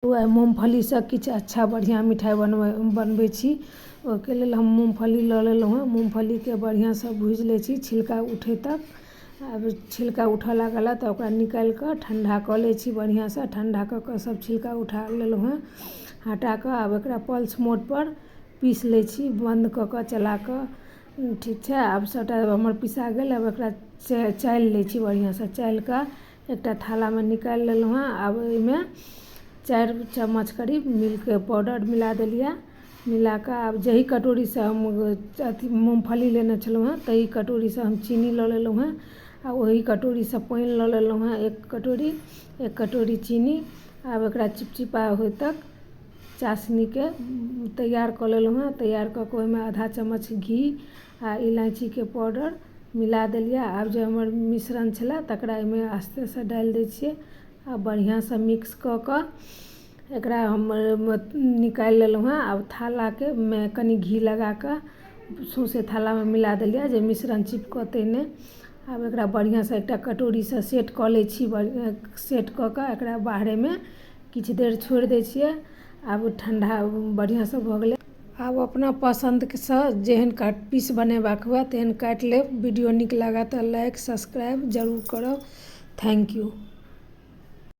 मूँगफली से किछु अच्छा बढ़िया मिठाई बनबै छी। ओहिके लेल हम मूँगफली लऽ लेलहुँ हँ। मूँगफलीके बढ़िया से भूजि लै छी छिलका उठै तक। आब छिलका उठऽ लागल तऽ ओकरा निकालि कऽ ठंडा कऽ लै छी। बढ़िया से ठंडा कऽ कऽ सब छिलका उठा लेलहुँ हँ। हटा कऽ आब एकरा पल्स मोड पर पीस लै छी, बंद कऽ कऽ चला कऽ। ठीक छै, आब सबटा हमर पिसा गेल। आब एकरा चालि लै छी बढ़िया से। चालि कऽ एकटा थालामे निकालि लेलहुँ हँ। आब ओहिमे 4 चम्मच करीब मिल्क पाउडर मिला देलिए। मिला कऽ आब जाहि कटोरी से हम मूँगफली लेने छलहुँ हँ ताहि कटोरी से हम चीनी लऽ लेलहुँ हँ। आ ओही कटोरी से पानि लऽ लेलहुँ हँ 1 कटोरी चीनी। आब एकरा चिपचिपा होइ तक चाशनीके तैयार कऽ लेलहुँ हँ। तैयार कऽ कऽ ओहिमे आधा चम्मच घी आ इलायचीके पाउडर मिला देलिए। आब जे हमर मिश्रण छलै तकरा एहिमे आस्ते से डालि दै छियै। आ बढ़िया से मिक्स कऽ कऽ एकरा हम निकालि लेलहुँ हँ। आब थालाके मे कनी घी लगा कऽ सौंसे थालामे मिला देलिए जे मिश्रण चिपकतै नहि। आब एकरा बढ़िया से एकटा कटोरी से सेट कऽ लै छी। सेट कऽ कऽ एकरा बाहरेमे किछु देर छोड़ि दै छियै। आब ठंडा बढ़िया से भऽ गेलै। आब अपना पसंदसँ जेहन पीस बनेबाक हुए तेहन काटि लेब। वीडियो नीक लागत तऽ लाइक सब्सक्राइब जरूर करब। Thank U.